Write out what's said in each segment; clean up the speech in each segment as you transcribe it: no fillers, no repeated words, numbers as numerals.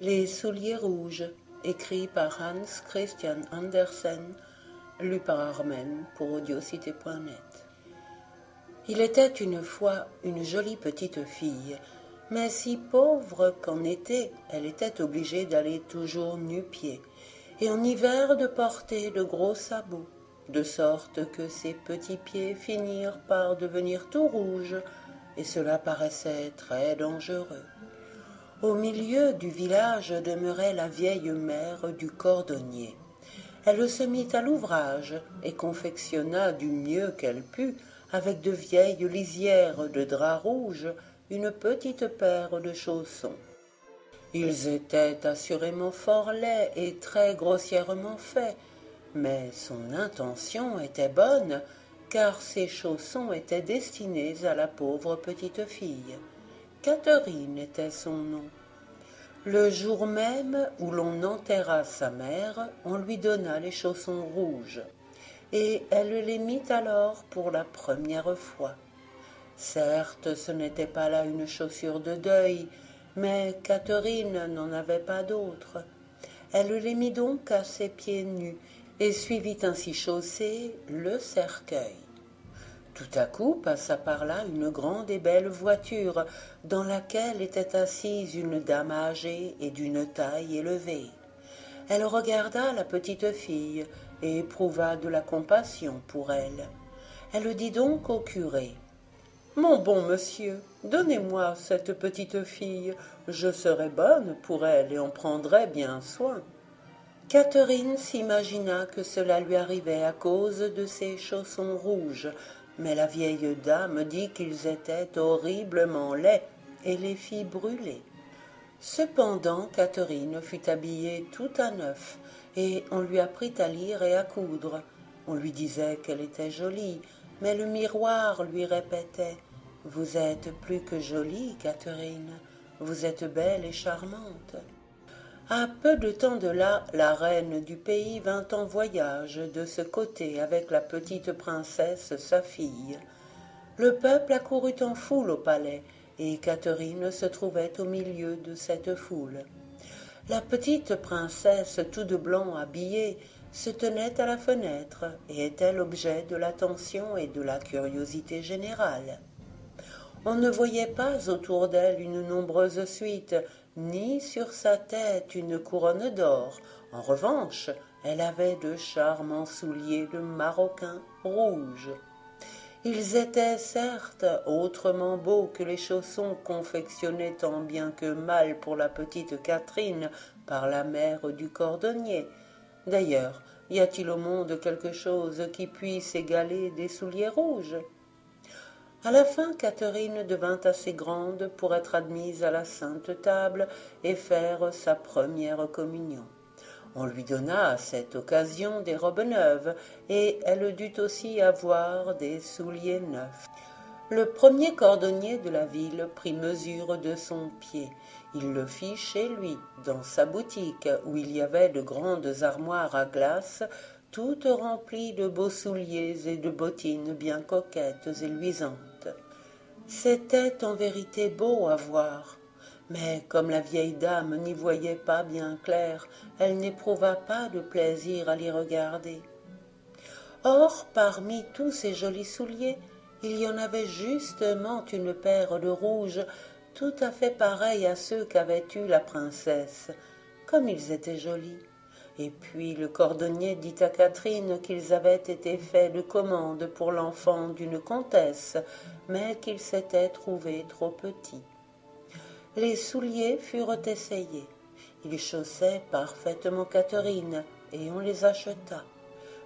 Les souliers rouges, écrit par Hans Christian Andersen, lu par Armen pour audiocité.net. Il était une fois une jolie petite fille, mais si pauvre qu'en été, elle était obligée d'aller toujours nu-pieds, et en hiver de porter de gros sabots, de sorte que ses petits pieds finirent par devenir tout rouges, et cela paraissait très dangereux. Au milieu du village demeurait la vieille mère du cordonnier. Elle se mit à l'ouvrage et confectionna du mieux qu'elle put, avec de vieilles lisières de drap rouge, une petite paire de chaussons. Ils étaient assurément fort laids et très grossièrement faits, mais son intention était bonne, car ces chaussons étaient destinés à la pauvre petite fille. Catherine était son nom. Le jour même où l'on enterra sa mère, on lui donna les chaussons rouges, et elle les mit alors pour la première fois. Certes, ce n'était pas là une chaussure de deuil, mais Catherine n'en avait pas d'autre. Elle les mit donc à ses pieds nus, et suivit ainsi chaussée le cercueil. Tout à coup passa par là une grande et belle voiture, dans laquelle était assise une dame âgée et d'une taille élevée. Elle regarda la petite fille et éprouva de la compassion pour elle. Elle dit donc au curé: « Mon bon monsieur, donnez-moi cette petite fille, je serai bonne pour elle et en prendrai bien soin. » Catherine s'imagina que cela lui arrivait à cause de ses chaussons rouges, mais la vieille dame dit qu'ils étaient horriblement laids et les fit brûler. Cependant Catherine fut habillée tout à neuf, et on lui apprit à lire et à coudre. On lui disait qu'elle était jolie, mais le miroir lui répétait: « Vous êtes plus que jolie, Catherine, vous êtes belle et charmante. » À peu de temps de là, la reine du pays vint en voyage de ce côté avec la petite princesse, sa fille. Le peuple accourut en foule au palais, et Catherine se trouvait au milieu de cette foule. La petite princesse, tout de blanc habillée, se tenait à la fenêtre et était l'objet de l'attention et de la curiosité générale. On ne voyait pas autour d'elle une nombreuse suite, ni sur sa tête une couronne d'or. En revanche, elle avait de charmants souliers de maroquin rouge. Ils étaient certes autrement beaux que les chaussons confectionnés tant bien que mal pour la petite Catherine par la mère du cordonnier. D'ailleurs, y a-t-il au monde quelque chose qui puisse égaler des souliers rouges? À la fin, Catherine devint assez grande pour être admise à la sainte table et faire sa première communion. On lui donna à cette occasion des robes neuves, et elle dut aussi avoir des souliers neufs. Le premier cordonnier de la ville prit mesure de son pied. Il le fit chez lui, dans sa boutique, où il y avait de grandes armoires à glace, toutes remplies de beaux souliers et de bottines bien coquettes et luisantes. C'était en vérité beau à voir, mais comme la vieille dame n'y voyait pas bien clair, elle n'éprouva pas de plaisir à les regarder. Or, parmi tous ces jolis souliers, il y en avait justement une paire de rouge, tout à fait pareille à ceux qu'avait eus la princesse, comme ils étaient jolis. Et puis le cordonnier dit à Catherine qu'ils avaient été faits de commande pour l'enfant d'une comtesse, mais qu'ils s'étaient trouvés trop petits. Les souliers furent essayés. Ils chaussaient parfaitement Catherine, et on les acheta.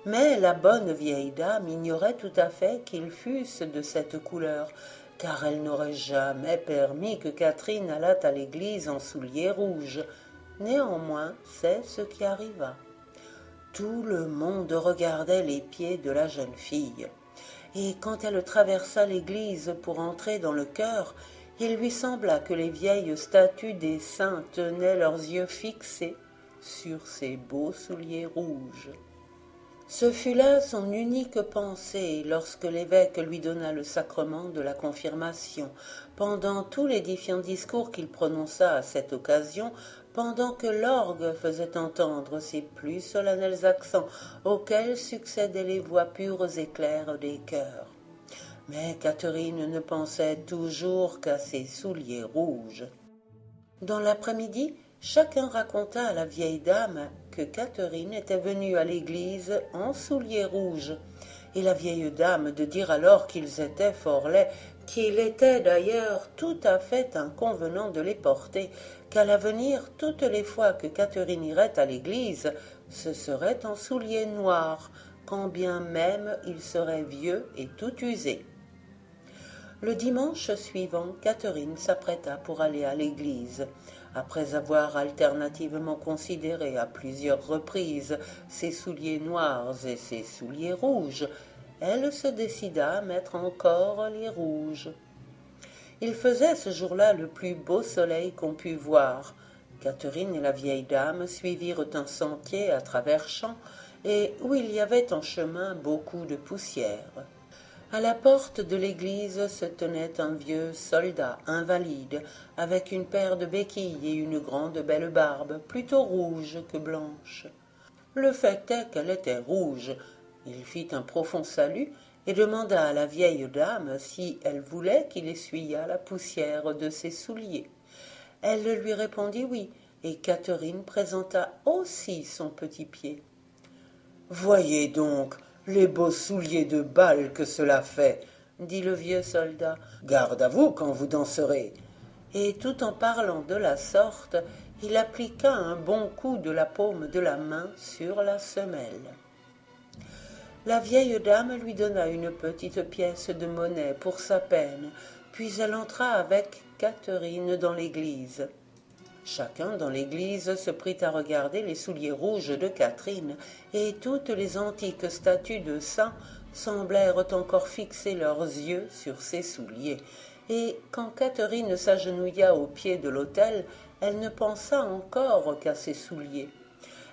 Mais la bonne vieille dame ignorait tout à fait qu'ils fussent de cette couleur, car elle n'aurait jamais permis que Catherine allât à l'église en souliers rouges. Néanmoins, c'est ce qui arriva. Tout le monde regardait les pieds de la jeune fille, et quand elle traversa l'église pour entrer dans le chœur, il lui sembla que les vieilles statues des saints tenaient leurs yeux fixés sur ses beaux souliers rouges. Ce fut là son unique pensée lorsque l'évêque lui donna le sacrement de la confirmation, pendant tout l'édifiant discours qu'il prononça à cette occasion, pendant que l'orgue faisait entendre ses plus solennels accents auxquels succédaient les voix pures et claires des chœurs. Mais Catherine ne pensait toujours qu'à ses souliers rouges. Dans l'après-midi, chacun raconta à la vieille dame que Catherine était venue à l'église en souliers rouges, et la vieille dame de dire alors qu'ils étaient fort laids, qu'il était d'ailleurs tout à fait inconvenant de les porter, qu'à l'avenir, toutes les fois que Catherine irait à l'église, ce serait en souliers noirs, quand bien même ils seraient vieux et tout usés. Le dimanche suivant, Catherine s'apprêta pour aller à l'église. Après avoir alternativement considéré à plusieurs reprises ses souliers noirs et ses souliers rouges, elle se décida à mettre encore les rouges. Il faisait ce jour-là le plus beau soleil qu'on pût voir. Catherine et la vieille dame suivirent un sentier à travers champs et où il y avait en chemin beaucoup de poussière. À la porte de l'église se tenait un vieux soldat invalide, avec une paire de béquilles et une grande belle barbe, plutôt rouge que blanche. Le fait est qu'elle était rouge. Il fit un profond salut et demanda à la vieille dame si elle voulait qu'il essuyât la poussière de ses souliers. Elle lui répondit oui, et Catherine présenta aussi son petit pied. « Voyez donc les beaux souliers de bal que cela fait, dit le vieux soldat. Garde à vous quand vous danserez. Et tout en parlant de la sorte, il appliqua un bon coup de la paume de la main sur la semelle. La vieille dame lui donna une petite pièce de monnaie pour sa peine, puis elle entra avec Catherine dans l'église. Chacun dans l'église se prit à regarder les souliers rouges de Catherine, et toutes les antiques statues de saints semblèrent encore fixer leurs yeux sur ses souliers. Et quand Catherine s'agenouilla au pied de l'autel, elle ne pensa encore qu'à ses souliers.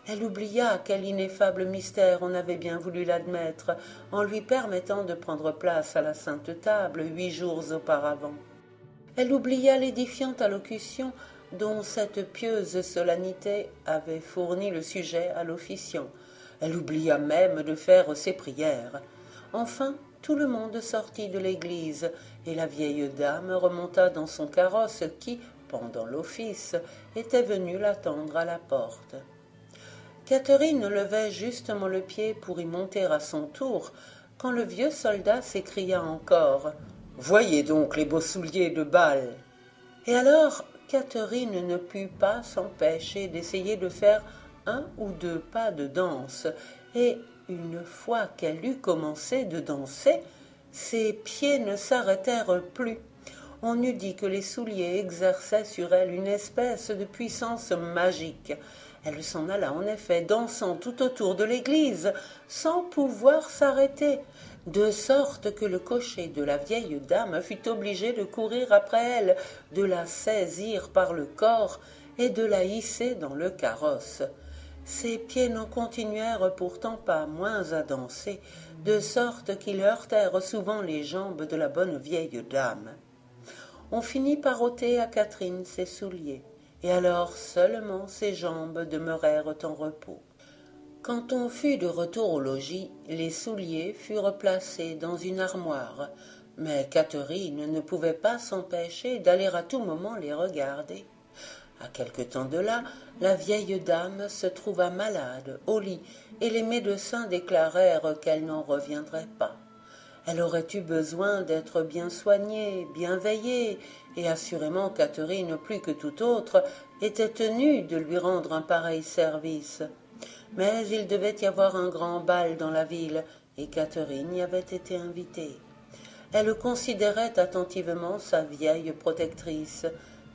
Elle oublia quel ineffable mystère on avait bien voulu l'admettre, en lui permettant de prendre place à la sainte table 8 jours auparavant. Elle oublia l'édifiante allocution dont cette pieuse solennité avait fourni le sujet à l'officiant. Elle oublia même de faire ses prières. Enfin, tout le monde sortit de l'église, et la vieille dame remonta dans son carrosse qui, pendant l'office, était venu l'attendre à la porte. Catherine levait justement le pied pour y monter à son tour, quand le vieux soldat s'écria encore « Voyez donc les beaux souliers de bal !» Et alors Catherine ne put pas s'empêcher d'essayer de faire 1 ou 2 pas de danse, et une fois qu'elle eut commencé de danser, ses pieds ne s'arrêtèrent plus. On eût dit que les souliers exerçaient sur elle une espèce de puissance magique. Elle s'en alla en effet dansant tout autour de l'église, sans pouvoir s'arrêter, de sorte que le cocher de la vieille dame fut obligé de courir après elle, de la saisir par le corps et de la hisser dans le carrosse. Ses pieds n'en continuèrent pourtant pas moins à danser, de sorte qu'ils heurtèrent souvent les jambes de la bonne vieille dame. On finit par ôter à Catherine ses souliers, et alors seulement ses jambes demeurèrent en repos. Quand on fut de retour au logis, les souliers furent placés dans une armoire, mais Catherine ne pouvait pas s'empêcher d'aller à tout moment les regarder. À quelque temps de là, la vieille dame se trouva malade au lit, et les médecins déclarèrent qu'elle n'en reviendrait pas. Elle aurait eu besoin d'être bien soignée, bien veillée, et assurément Catherine, plus que tout autre, était tenue de lui rendre un pareil service. Mais il devait y avoir un grand bal dans la ville, et Catherine y avait été invitée. Elle considérait attentivement sa vieille protectrice,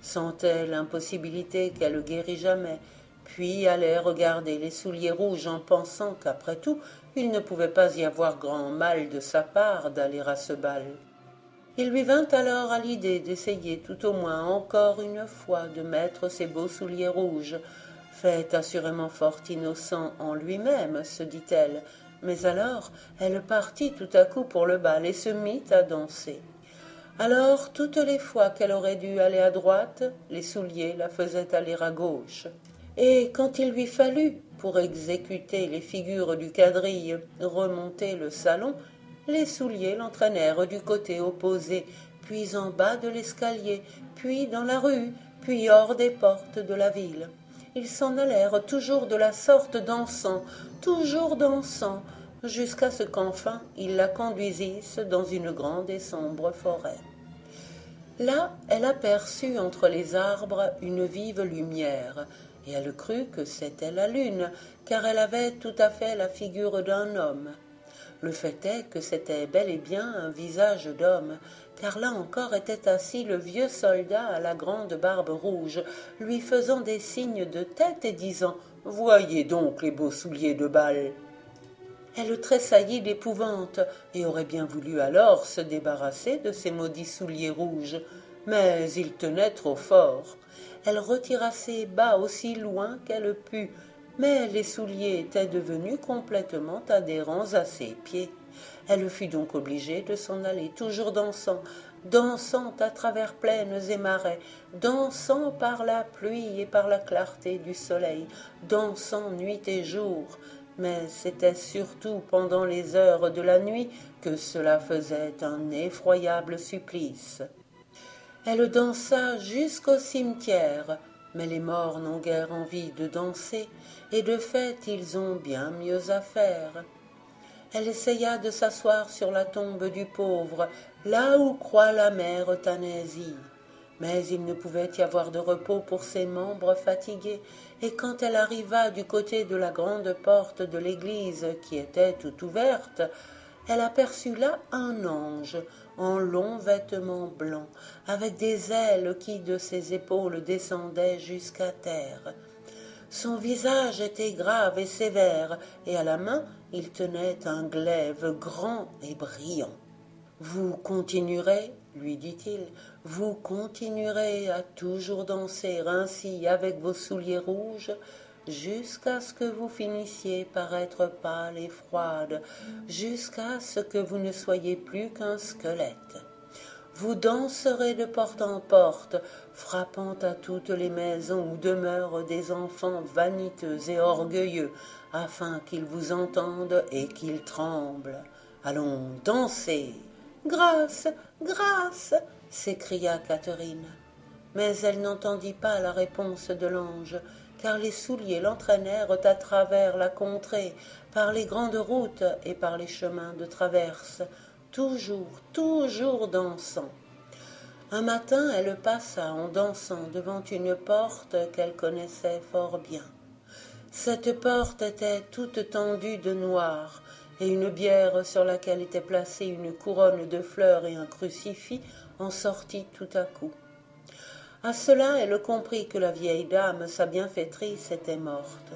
sentait l'impossibilité qu'elle guérît jamais, puis allait regarder les souliers rouges en pensant qu'après tout, il ne pouvait pas y avoir grand mal de sa part d'aller à ce bal. Il lui vint alors à l'idée d'essayer tout au moins encore une fois de mettre ses beaux souliers rouges, fait assurément fort innocent en lui-même, se dit-elle, Mais alors elle partit tout à coup pour le bal et se mit à danser. Alors toutes les fois qu'elle aurait dû aller à droite, les souliers la faisaient aller à gauche. Et quand il lui fallut, pour exécuter les figures du quadrille, remonter le salon, les souliers l'entraînèrent du côté opposé, puis en bas de l'escalier, puis dans la rue, puis hors des portes de la ville. Ils s'en allèrent toujours de la sorte dansant, jusqu'à ce qu'enfin ils la conduisissent dans une grande et sombre forêt. Là, elle aperçut entre les arbres une vive lumière, et elle crut que c'était la lune, car elle avait tout à fait la figure d'un homme. Le fait est que c'était bel et bien un visage d'homme, car là encore était assis le vieux soldat à la grande barbe rouge, lui faisant des signes de tête et disant « Voyez donc les beaux souliers de bal !» Elle tressaillit d'épouvante et aurait bien voulu alors se débarrasser de ces maudits souliers rouges, mais ils tenaient trop fort. Elle retira ses bas aussi loin qu'elle put, mais les souliers étaient devenus complètement adhérents à ses pieds. Elle fut donc obligée de s'en aller, toujours dansant, dansant à travers plaines et marais, dansant par la pluie et par la clarté du soleil, dansant nuit et jour. Mais c'était surtout pendant les heures de la nuit que cela faisait un effroyable supplice. Elle dansa jusqu'au cimetière, mais les morts n'ont guère envie de danser, et de fait ils ont bien mieux à faire. Elle essaya de s'asseoir sur la tombe du pauvre, là où croît la mère Euthanasie. Mais il ne pouvait y avoir de repos pour ses membres fatigués, et quand elle arriva du côté de la grande porte de l'église qui était tout ouverte, elle aperçut là un ange en longs vêtements blancs, avec des ailes qui de ses épaules descendaient jusqu'à terre. Son visage était grave et sévère, et à la main il tenait un glaive grand et brillant. « Vous continuerez, lui dit-il, vous continuerez à toujours danser ainsi avec vos souliers rouges, jusqu'à ce que vous finissiez par être pâle et froide, jusqu'à ce que vous ne soyez plus qu'un squelette. Vous danserez de porte en porte, frappant à toutes les maisons où demeurent des enfants vaniteux et orgueilleux, afin qu'ils vous entendent et qu'ils tremblent. Allons, dansez !» « Grâce, grâce !» s'écria Catherine. Mais elle n'entendit pas la réponse de l'ange, car les souliers l'entraînèrent à travers la contrée, par les grandes routes et par les chemins de traverse, toujours dansant. Un matin, elle passa en dansant devant une porte qu'elle connaissait fort bien. Cette porte était toute tendue de noir, et une bière sur laquelle était placée une couronne de fleurs et un crucifix en sortit tout à coup. À cela, elle comprit que la vieille dame, sa bienfaitrice, était morte.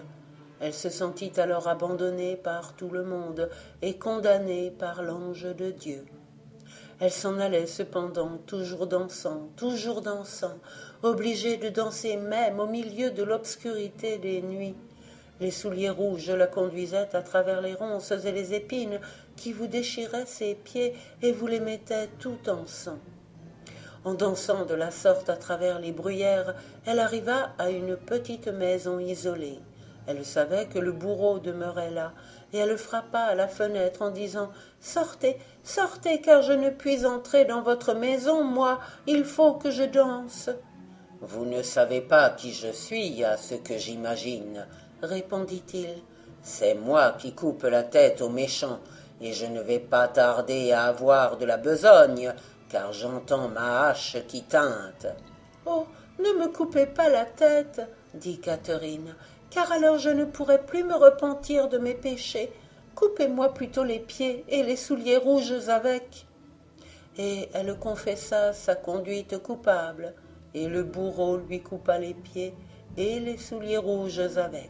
Elle se sentit alors abandonnée par tout le monde et condamnée par l'ange de Dieu. Elle s'en allait cependant, toujours dansant, obligée de danser même au milieu de l'obscurité des nuits. Les souliers rouges la conduisaient à travers les ronces et les épines qui vous déchiraient ses pieds et vous les mettaient tout en sang. En dansant de la sorte à travers les bruyères, elle arriva à une petite maison isolée. Elle savait que le bourreau demeurait là, et elle frappa à la fenêtre en disant « Sortez, sortez, car je ne puis entrer dans votre maison, moi, il faut que je danse. »« Vous ne savez pas qui je suis, à ce que j'imagine, » répondit-il. « C'est moi qui coupe la tête aux méchants, et je ne vais pas tarder à avoir de la besogne, car j'entends ma hache qui teinte. »« Oh, ne me coupez pas la tête, » dit Catherine, « car alors je ne pourrai plus me repentir de mes péchés. Coupez-moi plutôt les pieds et les souliers rouges avec. » Et elle confessa sa conduite coupable, et le bourreau lui coupa les pieds et les souliers rouges avec.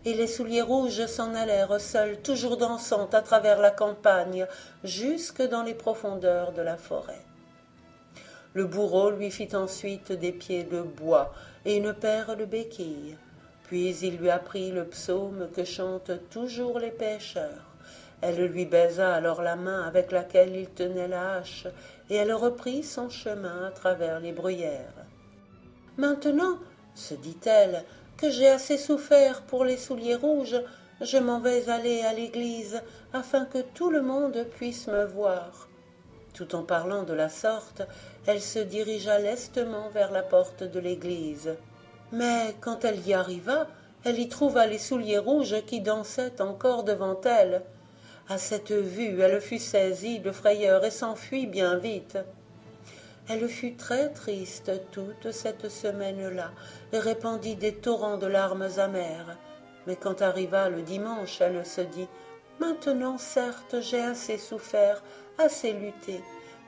Et les souliers rouges s'en allèrent seuls, toujours dansant à travers la campagne, jusque dans les profondeurs de la forêt. Le bourreau lui fit ensuite des pieds de bois et une paire de béquilles. Puis il lui apprit le psaume que chantent toujours les pêcheurs. Elle lui baisa alors la main avec laquelle il tenait la hache, et elle reprit son chemin à travers les bruyères. « Maintenant, se dit-elle, que j'ai assez souffert pour les souliers rouges, je m'en vais aller à l'église, afin que tout le monde puisse me voir. » Tout en parlant de la sorte, elle se dirigea lestement vers la porte de l'église. Mais quand elle y arriva, elle y trouva les souliers rouges qui dansaient encore devant elle. À cette vue, elle fut saisie de frayeur et s'enfuit bien vite. Elle fut très triste toute cette semaine-là et répandit des torrents de larmes amères. Mais quand arriva le dimanche, elle se dit « Maintenant, certes, j'ai assez souffert, assez lutté.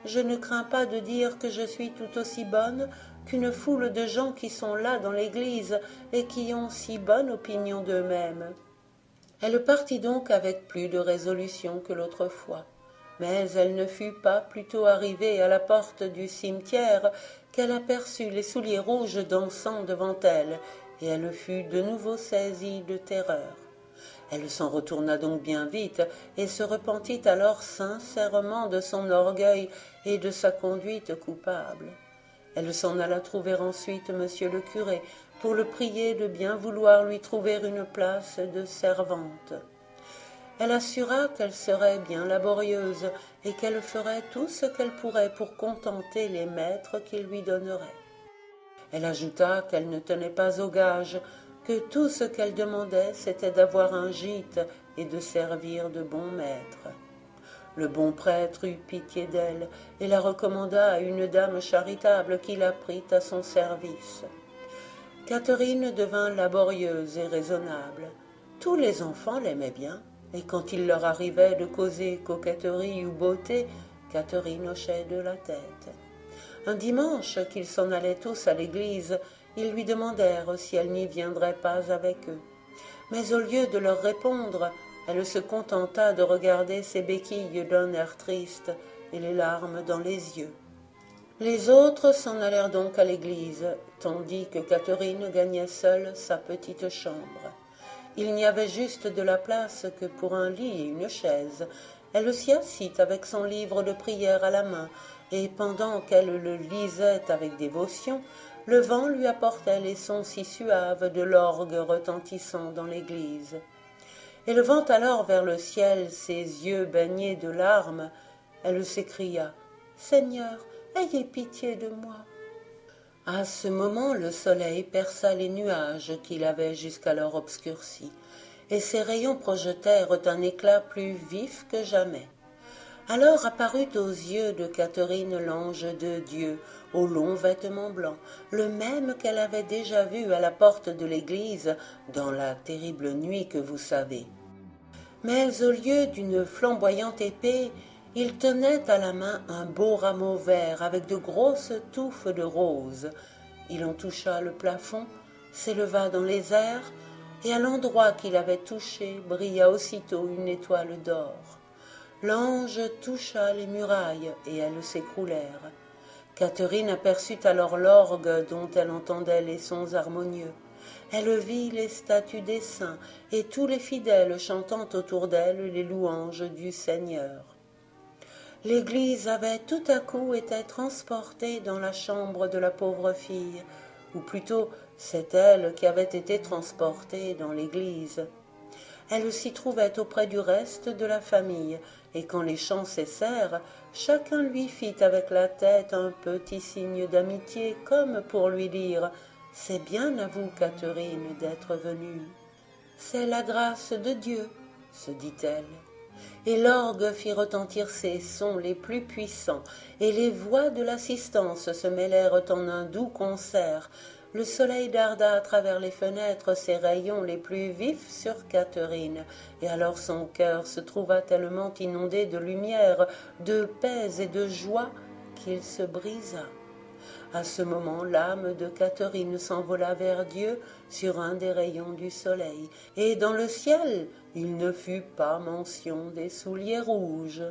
Je ne crains pas de dire que je suis tout aussi bonne qu'une foule de gens qui sont là dans l'église et qui ont si bonne opinion d'eux-mêmes. » Elle partit donc avec plus de résolution que l'autre fois. Mais elle ne fut pas plutôt arrivée à la porte du cimetière qu'elle aperçut les souliers rouges dansant devant elle, et elle fut de nouveau saisie de terreur. Elle s'en retourna donc bien vite, et se repentit alors sincèrement de son orgueil et de sa conduite coupable. Elle s'en alla trouver ensuite monsieur le curé, pour le prier de bien vouloir lui trouver une place de servante. Elle assura qu'elle serait bien laborieuse et qu'elle ferait tout ce qu'elle pourrait pour contenter les maîtres qu'il lui donnerait. Elle ajouta qu'elle ne tenait pas aux gages, que tout ce qu'elle demandait c'était d'avoir un gîte et de servir de bons maîtres. Le bon prêtre eut pitié d'elle et la recommanda à une dame charitable qui la prit à son service. Catherine devint laborieuse et raisonnable. Tous les enfants l'aimaient bien, et quand il leur arrivait de causer coquetterie ou beauté, Catherine hochait de la tête. Un dimanche, qu'ils s'en allaient tous à l'église, ils lui demandèrent si elle n'y viendrait pas avec eux. Mais au lieu de leur répondre, elle se contenta de regarder ses béquilles d'un air triste et les larmes dans les yeux. Les autres s'en allèrent donc à l'église, tandis que Catherine gagnait seule sa petite chambre. Il n'y avait juste de la place que pour un lit et une chaise. Elle s'y assit avec son livre de prière à la main, et pendant qu'elle le lisait avec dévotion, le vent lui apportait les sons si suaves de l'orgue retentissant dans l'église. Élevant alors vers le ciel ses yeux baignés de larmes, elle s'écria « Seigneur, ayez pitié de moi !» À ce moment, le soleil perça les nuages qu'il avait jusqu'alors obscurcis, et ses rayons projetèrent un éclat plus vif que jamais. Alors apparut aux yeux de Catherine l'ange de Dieu, aux longs vêtements blancs, le même qu'elle avait déjà vu à la porte de l'église dans la terrible nuit que vous savez. Mais au lieu d'une flamboyante épée, il tenait à la main un beau rameau vert avec de grosses touffes de roses. Il en toucha le plafond, s'éleva dans les airs, et à l'endroit qu'il avait touché brilla aussitôt une étoile d'or. L'ange toucha les murailles, et elles s'écroulèrent. Catherine aperçut alors l'orgue dont elle entendait les sons harmonieux. Elle vit les statues des saints et tous les fidèles chantant autour d'elle les louanges du Seigneur. L'église avait tout à coup été transportée dans la chambre de la pauvre fille, ou plutôt c'est elle qui avait été transportée dans l'église. Elle s'y trouvait auprès du reste de la famille, et quand les chants cessèrent, chacun lui fit avec la tête un petit signe d'amitié, comme pour lui dire « C'est bien à vous, Catherine, d'être venue. »« C'est la grâce de Dieu, » se dit-elle. Et l'orgue fit retentir ses sons les plus puissants, et les voix de l'assistance se mêlèrent en un doux concert. Le soleil darda à travers les fenêtres ses rayons les plus vifs sur Catherine, et alors son cœur se trouva tellement inondé de lumière, de paix et de joie qu'il se brisa. À ce moment, l'âme de Catherine s'envola vers Dieu sur un des rayons du soleil, et dans le ciel, il ne fut pas mention des souliers rouges.